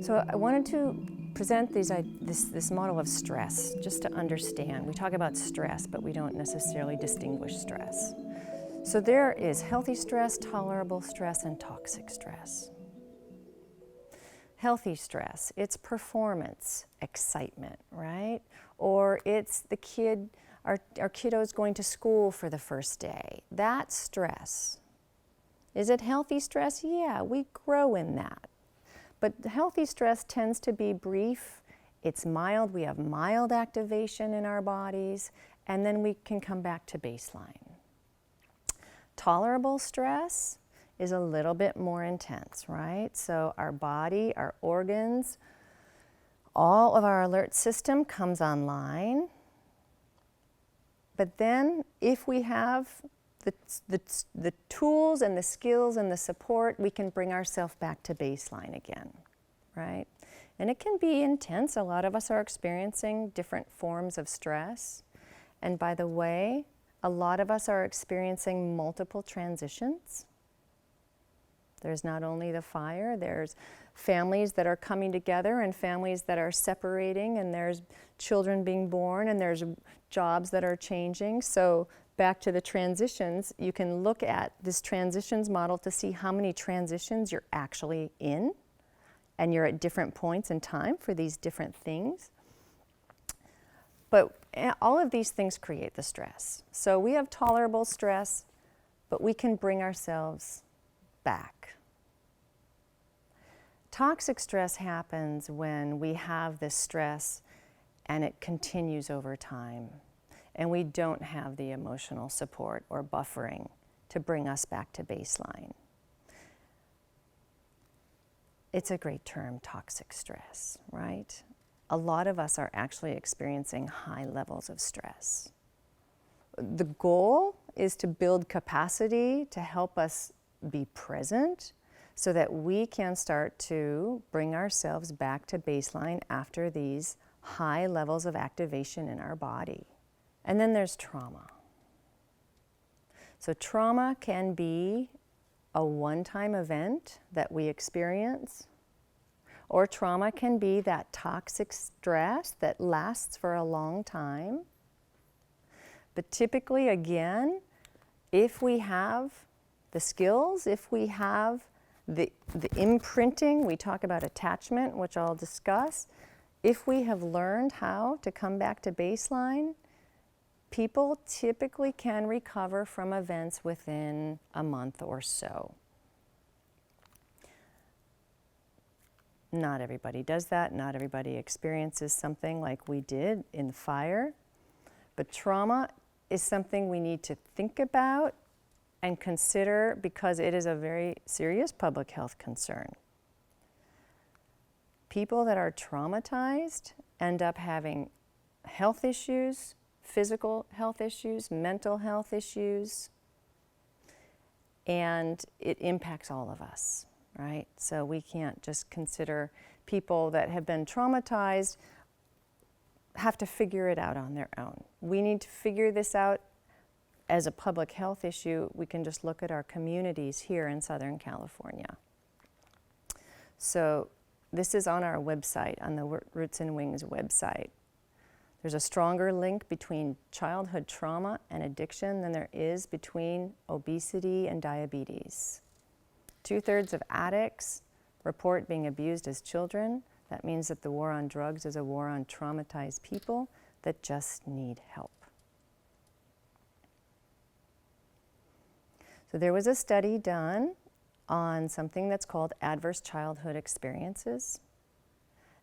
So I wanted to present this model of stress, just to understand. We talk about stress, but we don't necessarily distinguish stress. So there is healthy stress, tolerable stress, and toxic stress. Healthy stress, it's performance, excitement, right? Or it's the kid, our kiddo's going to school for the first day. That's stress. Is it healthy stress? Yeah, we grow in that. But healthy stress tends to be brief, it's mild, we have mild activation in our bodies, and then we can come back to baseline. Tolerable stress is a little bit more intense, right? So our body, our organs, all of our alert system comes online. But then if we have the tools and the skills and the support, we can bring ourselves back to baseline again, right? And it can be intense. A lot of us are experiencing different forms of stress. And by the way, a lot of us are experiencing multiple transitions. There's not only the fire, there's families that are coming together and families that are separating, and there's children being born, and there's jobs that are changing. So back to the transitions, you can look at this transitions model to see how many transitions you're actually in, and you're at different points in time for these different things. But all of these things create the stress. So we have tolerable stress, but we can bring ourselves back. Toxic stress happens when we have this stress and it continues over time, and we don't have the emotional support or buffering to bring us back to baseline. It's a great term, toxic stress, right? A lot of us are actually experiencing high levels of stress. The goal is to build capacity to help us be present so that we can start to bring ourselves back to baseline after these high levels of activation in our body. And then there's trauma. So trauma can be a one-time event that we experience, or trauma can be that toxic stress that lasts for a long time. But typically, again, if we have the skills, if we have the imprinting, we talk about attachment, which I'll discuss. If we have learned how to come back to baseline, people typically can recover from events within a month or so. Not everybody does that. Not everybody experiences something like we did in the fire. But trauma is something we need to think about and consider because it is a very serious public health concern. People that are traumatized end up having health issues, physical health issues, mental health issues, and it impacts all of us, right? So we can't just consider people that have been traumatized have to figure it out on their own. We need to figure this out as a public health issue. We can just look at our communities here in Southern California. So this is on our website, on the Roots and Wings website. There's a stronger link between childhood trauma and addiction than there is between obesity and diabetes. 2/3 of addicts report being abused as children. That means that the war on drugs is a war on traumatized people that just need help. So there was a study done on something that's called adverse childhood experiences.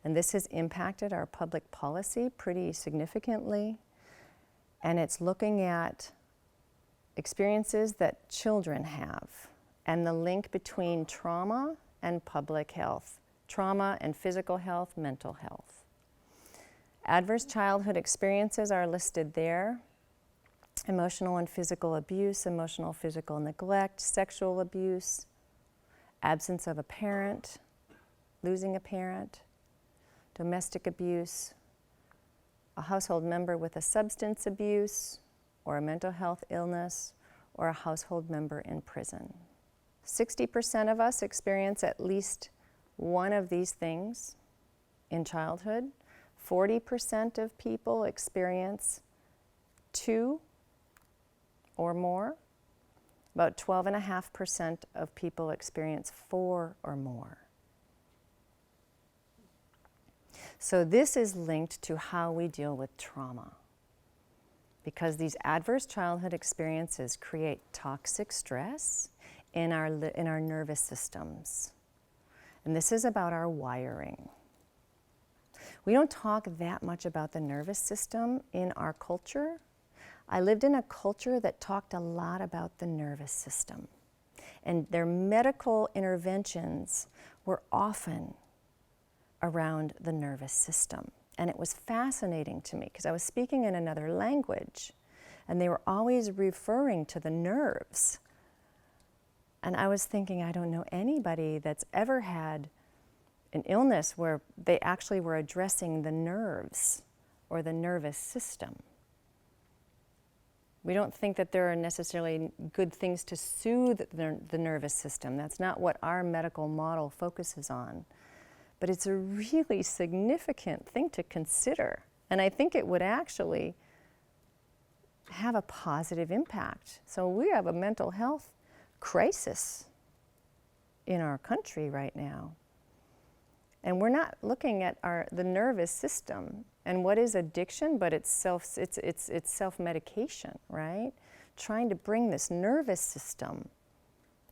And this has impacted our public policy pretty significantly. And it's looking at experiences that children have and the link between trauma and public health, trauma and physical health, mental health. Adverse childhood experiences are listed there. Emotional and physical abuse, emotional physical neglect, sexual abuse, absence of a parent, losing a parent, domestic abuse, a household member with a substance abuse or a mental health illness, or a household member in prison. 60% of us experience at least one of these things in childhood. 40% of people experience 2 or more. About 12.5% of people experience 4 or more. So this is linked to how we deal with trauma, because these adverse childhood experiences create toxic stress in our nervous systems. And this is about our wiring. We don't talk that much about the nervous system in our culture. I lived in a culture that talked a lot about the nervous system. And their medical interventions were often around the nervous system. And it was fascinating to me because I was speaking in another language and they were always referring to the nerves. And I was thinking, I don't know anybody that's ever had an illness where they actually were addressing the nerves or the nervous system. We don't think that there are necessarily good things to soothe the nervous system. That's not what our medical model focuses on. But it's a really significant thing to consider. And I think it would actually have a positive impact. So we have a mental health crisis in our country right now. And we're not looking at the nervous system and what is addiction, but it's self-medication, right? Trying to bring this nervous system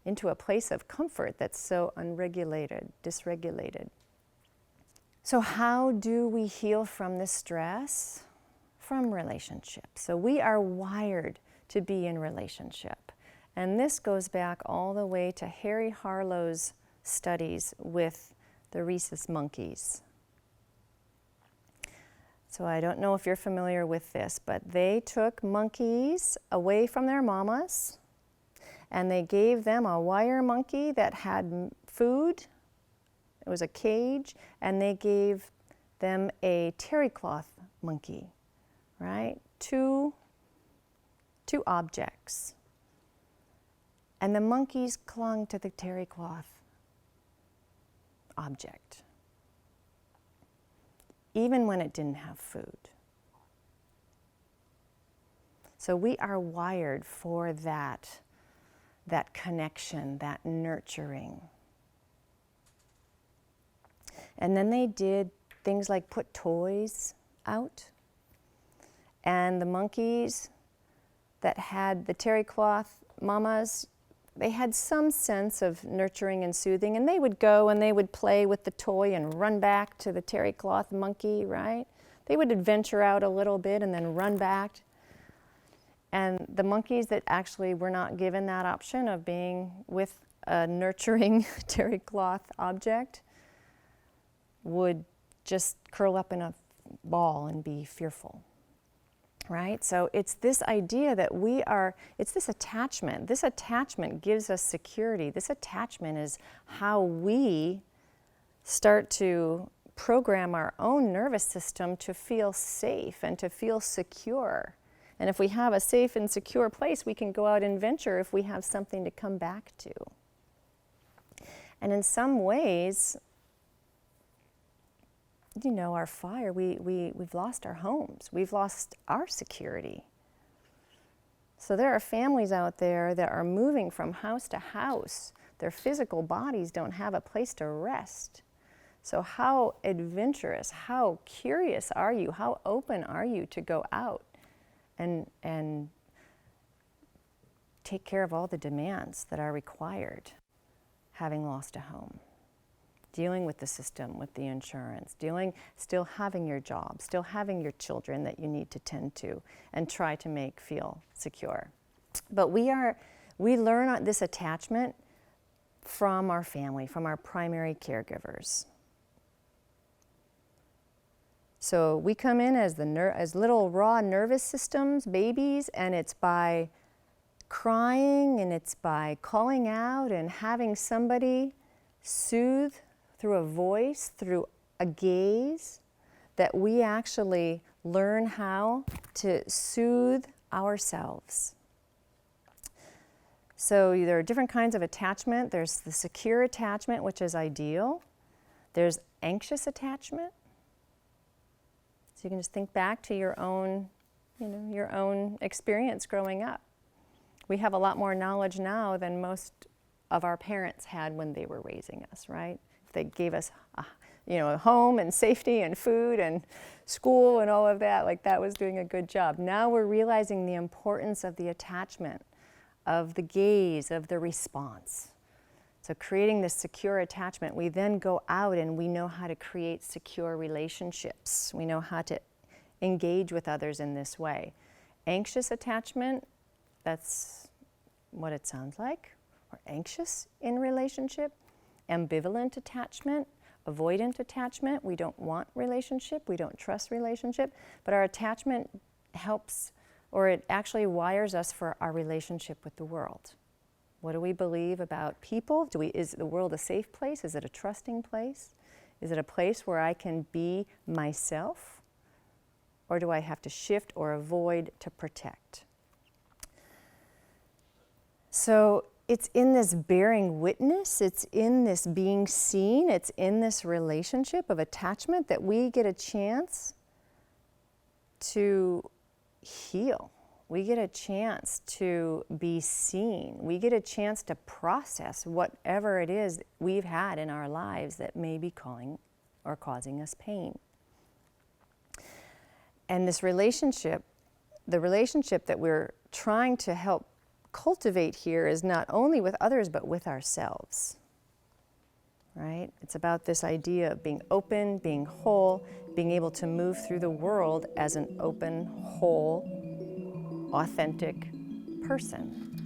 into a place of comfort that's so unregulated, dysregulated. So how do we heal from this stress? From relationships. So we are wired to be in relationship. And this goes back all the way to Harry Harlow's studies with the rhesus monkeys. So I don't know if you're familiar with this, but they took monkeys away from their mamas and they gave them a wire monkey that had food. It was a cage, and they gave them a terry cloth monkey, right? Two objects. And the monkeys clung to the terry cloth object, even when it didn't have food. So we are wired for that connection, that nurturing. And then they did things like put toys out. And the monkeys that had the terry cloth mamas, they had some sense of nurturing and soothing. And they would go and they would play with the toy and run back to the terry cloth monkey, right? They would adventure out a little bit and then run back. And the monkeys that actually were not given that option of being with a nurturing terry cloth object would just curl up in a ball and be fearful, right? So it's this idea that it's this attachment. This attachment gives us security. This attachment is how we start to program our own nervous system to feel safe and to feel secure. And if we have a safe and secure place, we can go out and venture if we have something to come back to. And in some ways, our fire, we've lost our homes. We've lost our security. So there are families out there that are moving from house to house. Their physical bodies don't have a place to rest. So how adventurous, how curious are you? How open are you to go out and take care of all the demands that are required, having lost a home? Dealing with the system, with the insurance, still having your job, still having your children that you need to tend to and try to feel secure. But we learn this attachment from our family, from our primary caregivers. So we come in as little raw nervous systems, babies, and it's by crying and it's by calling out and having somebody soothe through a voice, through a gaze, that we actually learn how to soothe ourselves. So there are different kinds of attachment. There's the secure attachment, which is ideal. There's anxious attachment. So you can just think back to your own, your own experience growing up. We have a lot more knowledge now than most of our parents had when they were raising us, right? If they gave us a home and safety and food and school and all of that, like that was doing a good job. Now we're realizing the importance of the attachment, of the gaze, of the response. So creating this secure attachment, we then go out and we know how to create secure relationships. We know how to engage with others in this way. Anxious attachment, that's what it sounds like. We're anxious in relationship. Ambivalent attachment, avoidant attachment. We don't want relationship. We don't trust relationship. But our attachment helps, or it actually wires us for our relationship with the world. What do we believe about people? Is the world a safe place? Is it a trusting place? Is it a place where I can be myself? Or do I have to shift or avoid to protect? So it's in this bearing witness, it's in this being seen, it's in this relationship of attachment that we get a chance to heal. We get a chance to be seen. We get a chance to process whatever it is we've had in our lives that may be causing us pain. And this relationship, the relationship that we're trying to help cultivate here is not only with others, but with ourselves, right? It's about this idea of being open, being whole, being able to move through the world as an open, whole, authentic person.